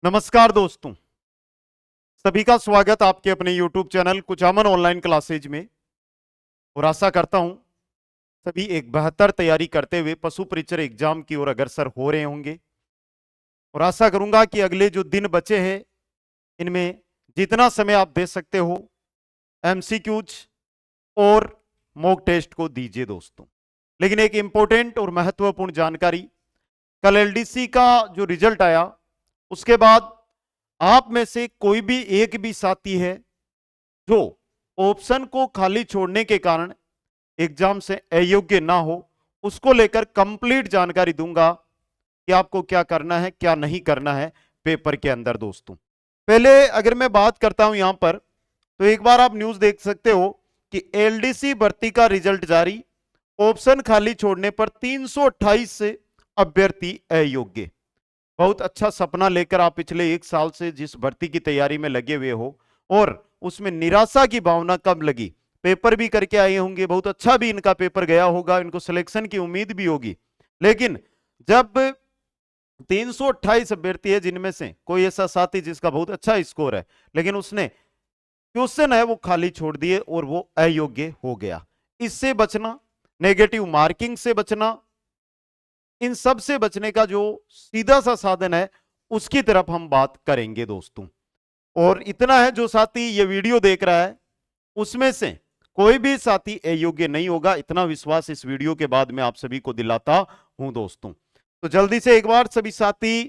नमस्कार दोस्तों, सभी का स्वागत आपके अपने YouTube channel Kuchaman online classes में। और आशा करता हूं सभी एक बेहतर तैयारी करते हुए पशु परीक्षण एग्जाम की ओर अग्रसर हो रहे होंगे। और आशा करूंगा कि अगले जो दिन बचे हैं इनमें जितना समय आप दे सकते हो एमसीक्यूज और मॉक टेस्ट को दीजिए दोस्तों। लेकिन एक इंपॉर्टेंट और महत्वपूर्ण जानकारी, कल एलडीसी का जो रिजल्ट आया उसके बाद आप में से कोई भी एक भी साथी है जो ऑप्शन को खाली छोड़ने के कारण एग्जाम से अयोग्य ना हो, उसको लेकर कंप्लीट जानकारी दूंगा कि आपको क्या करना है क्या नहीं करना है पेपर के अंदर दोस्तों। पहले अगर मैं बात करता हूं यहां पर, तो एक बार आप न्यूज देख सकते हो कि एलडीसी भर्ती का रिजल्ट जारी, ऑप्शन खाली छोड़ने पर 328 से अभ्यर्थी अयोग्य। बहुत अच्छा सपना लेकर आप पिछले एक साल से जिस भर्ती की तैयारी में लगे हुए हो और उसमें निराशा की भावना कब लगी, पेपर भी करके आए होंगे, बहुत अच्छा भी इनका पेपर गया होगा, इनको सिलेक्शन की उम्मीद भी होगी। लेकिन जब 328 अभ्यर्थी है जिनमें से कोई ऐसा साथी जिसका बहुत अच्छा स्कोर है लेकिन उसने क्वेश्चन है वो खाली छोड़ दिए और वो अयोग्य हो गया, इससे बचना, नेगेटिव मार्किंग से बचना, इन सब से बचने का जो सीधा सा साधन है उसकी तरफ हम बात करेंगे दोस्तों। और इतना है, जो साथी ये वीडियो देख रहा है उसमें से कोई भी साथी अयोग्य नहीं होगा, इतना विश्वास इस वीडियो के बाद मैं आप सभी को दिलाता हूं दोस्तों। तो जल्दी से एक बार सभी साथी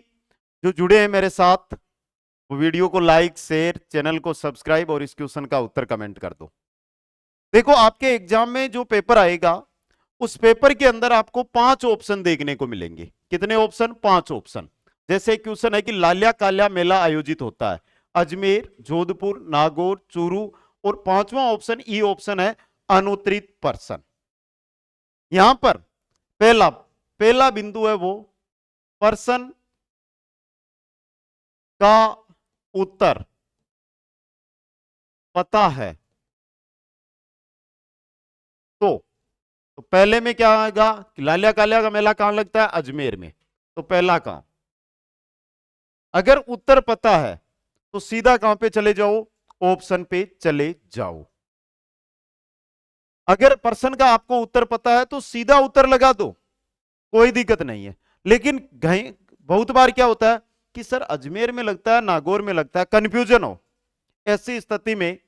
जो जुड़े हैं मेरे साथ वो वीडियो को लाइक शेयर, चैनल को सब्सक्राइब और इस क्वेश्चन का उत्तर कमेंट कर दो। देखो, आपके एग्जाम में जो पेपर आएगा उस पेपर के अंदर आपको 5 ऑप्शन देखने को मिलेंगे। कितने ऑप्शन? 5 ऑप्शन। जैसे क्वेश्चन है कि लाल्या काल्या मेला आयोजित होता है अजमेर, जोधपुर, नागौर, चूरू, और 5वां ऑप्शन ई ऑप्शन है अनुत्तरित पर्सन। यहां पर पहला पहला बिंदु है वो पर्सन का उत्तर पता है। तो पहले में क्या आएगा कि लाल्या काल्या का मेला कहां लगता है? अजमेर में। तो पहला काम, अगर उत्तर पता है तो सीधा कहां पे चले जाओ? ऑप्शन पे चले जाओ। अगर पर्सन का आपको उत्तर पता है तो सीधा उत्तर लगा दो, कोई दिक्कत नहीं है। लेकिन बहुत बार क्या होता है कि सर अजमेर में लगता है, नागौर में लगता है, कंफ्यूजन हो, ऐसी स्थिति में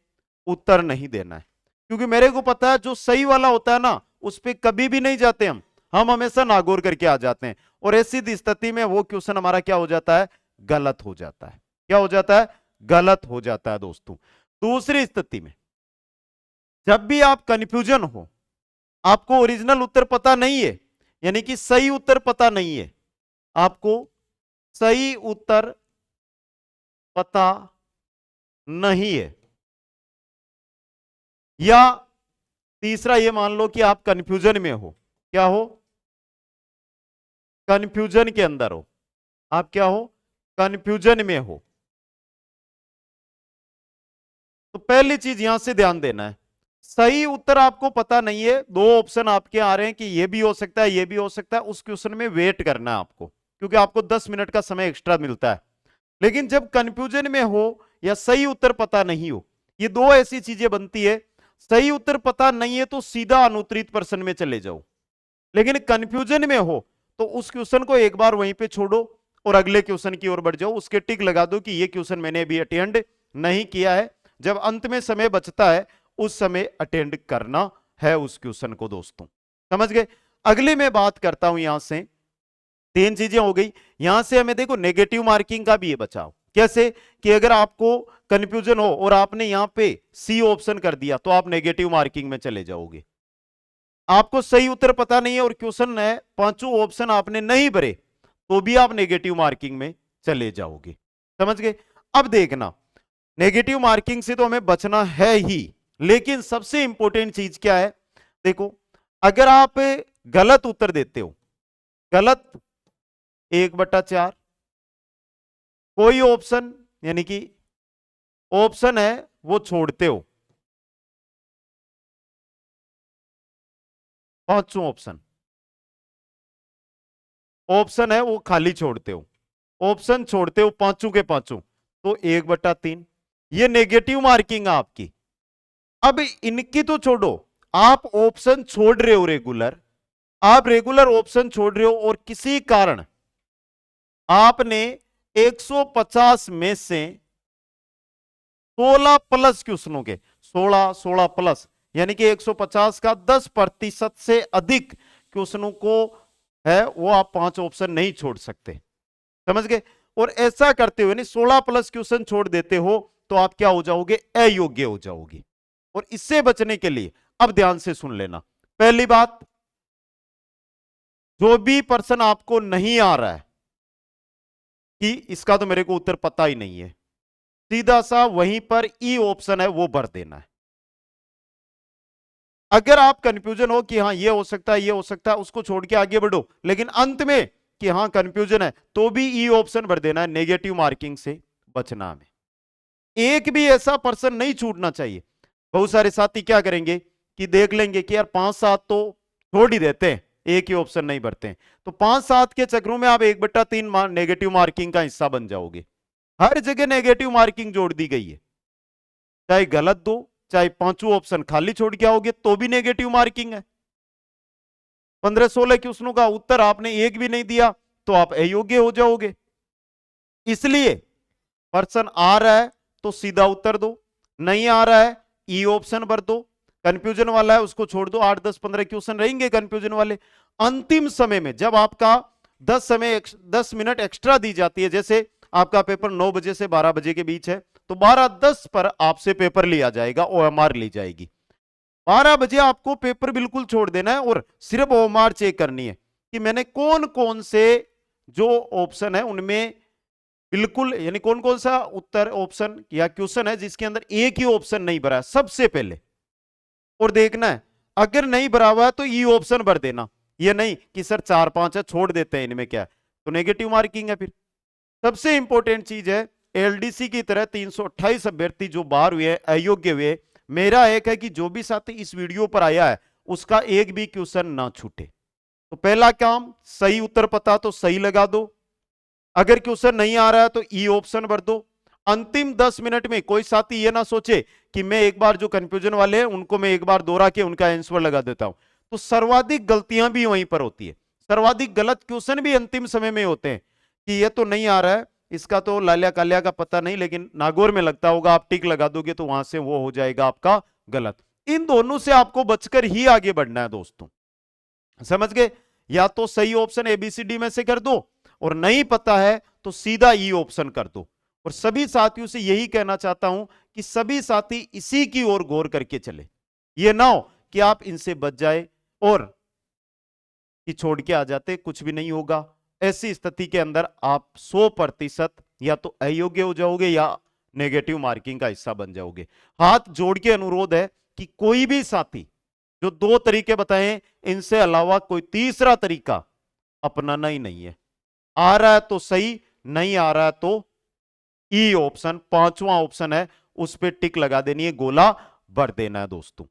उत्तर नहीं देना है। क्योंकि मेरे को पता है जो सही वाला होता है ना उस पर कभी भी नहीं जाते हम हमेशा नागौर करके आ जाते हैं, और ऐसी स्थिति में वो क्वेश्चन हमारा क्या हो जाता है? गलत हो जाता है। क्या हो जाता है? गलत हो जाता है दोस्तों। दूसरी स्थिति में, जब भी आप कंफ्यूजन हो, आपको ओरिजिनल उत्तर पता नहीं है, यानी कि सही उत्तर पता नहीं है, आपको सही उत्तर पता नहीं है, या तीसरा ये मान लो कि आप कंफ्यूजन में हो, क्या हो? कंफ्यूजन के अंदर हो, आप क्या हो? कंफ्यूजन में हो। तो पहली चीज यहां से ध्यान देना है, सही उत्तर आपको पता नहीं है, दो ऑप्शन आपके आ रहे हैं कि ये भी हो सकता है, ये भी हो सकता है, उस क्वेश्चन में वेट करना है आपको, क्योंकि आपको 10 मिनट का समय एक्स्ट्रा मिलता है। लेकिन जब कंफ्यूजन में हो या सही उत्तर पता नहीं हो, ये दो ऐसी चीजें बनती है। सही उत्तर पता नहीं है तो सीधा अनुत्तरित प्रश्न में चले जाओ, लेकिन कंफ्यूजन में हो तो उस क्वेश्चन को एक बार वहीं पे छोड़ो और अगले क्वेश्चन की ओर बढ़ जाओ, उसके टिक लगा दो कि ये क्वेश्चन मैंने अभी अटेंड नहीं किया है। जब अंत में समय बचता है उस समय अटेंड करना है उस क्वेश्चन को दोस्तों। समझ गए? अगली मैं बात करता हूं, यहां से 3 चीजें हो गई। यहां से हमें देखो नेगेटिव मार्किंग का भी ये बचाव। कैसे? कि अगर आपको कंफ्यूजन हो और आपने यहां पे सी ऑप्शन कर दिया तो आप नेगेटिव मार्किंग में चले जाओगे। आपको सही उत्तर पता नहीं है और क्वेश्चन है 5 ऑप्शन आपने नहीं भरे तो भी आप नेगेटिव मार्किंग में चले जाओगे। समझ गए? अब देखना, नेगेटिव मार्किंग से तो हमें बचना है ही, लेकिन सबसे इंपॉर्टेंट चीज क्या है? देखो, अगर आप गलत उत्तर देते हो, गलत 1/4, कोई ऑप्शन यानी कि ऑप्शन है वो छोड़ते हो, 5 ऑप्शन, ऑप्शन है वो खाली छोड़ते हो, ऑप्शन छोड़ते हो पांचों के पांचों, तो 1/3। ये नेगेटिव मार्किंग है आपकी। अब इनकी तो छोड़ो, आप ऑप्शन छोड़ रहे हो रेगुलर, आप रेगुलर ऑप्शन छोड़ रहे हो और किसी कारण आपने 150 में से 16 प्लस क्वेश्चनों के 16 प्लस यानी कि 150 का 10% से अधिक क्वेश्चनों को है वो आप 5 ऑप्शन नहीं छोड़ सकते, समझ गए। और ऐसा करते हुए नहीं 16 प्लस क्वेश्चन छोड़ देते हो तो आप क्या हो जाओगे, अयोग्य हो जाओगे। और इससे बचने के लिए अब ध्यान से सुन लेना, पहली बात, जो भी प्रश्न आपको नहीं आ रहा है कि इसका तो मेरे को उत्तर पता ही नहीं है, सीधा सा वहीं पर ई ऑप्शन है वो भर देना है। अगर आप कंफ्यूजन हो कि हाँ ये हो सकता है, ये हो सकता है, उसको छोड़ के आगे बढ़ो, लेकिन अंत में कि हाँ कंफ्यूजन है तो भी ई ऑप्शन भर देना है, नेगेटिव मार्किंग से बचना में। एक भी ऐसा पर्सन नहीं छूटना चाहिए। बहुत सारे साथी क्या करेंगे कि देख लेंगे कि यार 5-7 तो छोड़ ही देते हैं, एक ही ऑप्शन नहीं भरते हैं, तो 5-7 के चक्रों में आप 1/3 नेगेटिव मार्किंग का हिस्सा बन जाओगे। हर जगह नेगेटिव मार्किंग जोड़ दी गई है, चाहे गलत दो, चाहे पांचों ऑप्शन खाली छोड़ के आओगे तो भी नेगेटिव मार्किंग है। 15-16 क्वेश्चनों का उत्तर आपने एक भी नहीं दिया तो आप अयोग्य हो जाओगे। इसलिए पर्सन आ रहा है तो सीधा उत्तर दो, नहीं आ रहा है ई ऑप्शन भर दो, कंफ्यूजन वाला है उसको छोड़ दो। 8-10-15 क्वेश्चन रहेंगे कंफ्यूजन वाले। अंतिम समय में जब आपका 10 मिनट एक्स्ट्रा दी जाती है, जैसे आपका पेपर 9 बजे से 12 बजे के बीच है, तो 12:10 पर आपसे पेपर लिया जाएगा, ओएमआर ली जाएगी। 12 बजे आपको पेपर बिल्कुल छोड़ देना है और सिर्फ ओएमआर चेक करनी है कि मैंने कौन कौन से जो ऑप्शन है उनमें बिल्कुल, यानी कौन कौन सा उत्तर ऑप्शन या क्वेश्चन है जिसके अंदर एक ही ऑप्शन नहीं भरा है सबसे पहले, और देखना है अगर नहीं भरा हुआ है तो ई ऑप्शन भर देना। ये नहीं कि सर 4-5 है छोड़ देते हैं इनमें क्या है, तो नेगेटिव मार्किंग है। फिर सबसे इंपॉर्टेंट चीज है, एलडीसी की तरह 328 अभ्यर्थी जो बाहर हुए अयोग्य हुए, मेरा एक है कि जो भी साथी इस वीडियो पर आया है उसका एक भी क्वेश्चन ना छूटे। तो पहला काम, सही उत्तर पता तो सही लगा दो, अगर क्वेश्चन नहीं आ रहा है तो ई ऑप्शन भर दो। अंतिम 10 मिनट में कोई साथी ये ना सोचे कि मैं एक बार जो कंफ्यूजन वाले हैं उनको मैं एक बार दोहरा के उनका आंसर लगा देता हूं, तो सर्वाधिक गलतियां भी वहीं पर होती है, सर्वाधिक गलत क्वेश्चन भी अंतिम समय में होते हैं कि ये तो नहीं आ रहा है, इसका तो लालिया कालिया का पता नहीं, लेकिन नागौर में लगता होगा, आप टिक लगा दोगे तो वहां से वो हो जाएगा आपका गलत। इन दोनों से आपको बचकर ही आगे बढ़ना है दोस्तों, समझ गए। या तो सही ऑप्शन एबीसीडी में से कर दो, और नहीं पता है तो सीधा ई ऑप्शन कर दो। और सभी साथियों से यही कहना चाहता हूं कि सभी साथी इसी की ओर गौर करके चले, ये ना हो कि आप इनसे बच जाए और कि छोड़ के आ जाते, कुछ भी नहीं होगा। ऐसी स्थिति के अंदर आप 100% या तो अयोग्य हो जाओगे या नेगेटिव मार्किंग का हिस्सा बन जाओगे। हाथ जोड़ के अनुरोध है कि कोई भी साथी जो 2 तरीके बताएं, इनसे अलावा कोई तीसरा तरीका अपनाना ही नहीं है। आ रहा है तो सही, नहीं आ रहा है तो ई ऑप्शन 5वां ऑप्शन है उस पर टिक लगा देनी है, गोला भर देना है दोस्तों।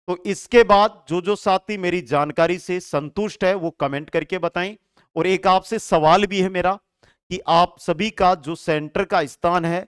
तो इसके बाद जो जो साथी मेरी जानकारी से संतुष्ट है वो कमेंट करके बताएं। और एक आपसे सवाल भी है मेरा कि आप सभी का जो सेंटर का स्थान है,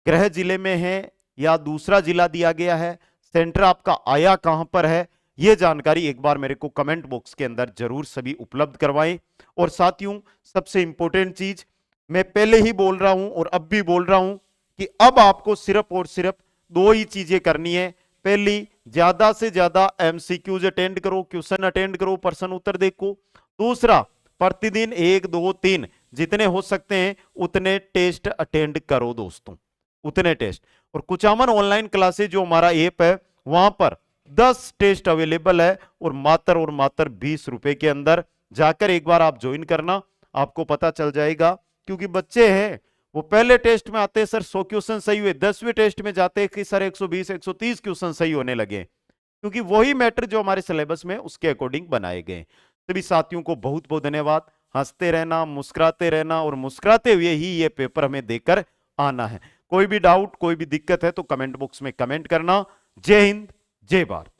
गृह जिले में है या दूसरा जिला दिया गया है, सेंटर आपका आया कहां पर है, यह जानकारी एक बार मेरे को कमेंट बॉक्स के अंदर जरूर सभी उपलब्ध करवाएं। और साथियों सबसे इंपॉर्टेंट चीज मैं पहले ही बोल रहा हूं और अब भी बोल रहा हूं कि अब आपको सिर्फ और सिर्फ 2 ही चीजें करनी है। पहली, ज्यादा से ज्यादा एमसीक्यूज अटेंड करो, क्वेश्चन अटेंड करो, प्रश्न उत्तर देखो। दूसरा, प्रतिदिन 1, 2, 3 जितने हो सकते हैं उतने टेस्ट अटेंड करो दोस्तों, उतने टेस्ट। और कुचामन ऑनलाइन क्लासेज जो हमारा ऐप है वहां पर 10 टेस्ट अवेलेबल है और मात्र 20 रुपए के अंदर जाकर एक बार आप ज्वाइन करना, आपको पता चल जाएगा। क्योंकि बच्चे हैं वो पहले टेस्ट में आते हैं सर 100 क्वेश्चन सही हुए, 10वें टेस्ट में जाते हैं कि सर 120 130 क्वेश्चन सही होने लगे, क्योंकि वही मैटर जो हमारे सिलेबस में उसके अकॉर्डिंग बनाए गए। सभी साथियों को बहुत बहुत धन्यवाद। हंसते रहना, मुस्कुराते रहना और मुस्कुराते हुए ही ये पेपर हमें देकर आना है। कोई भी डाउट, कोई भी दिक्कत है तो कमेंट बॉक्स में कमेंट करना। जय हिंद, जय भारत।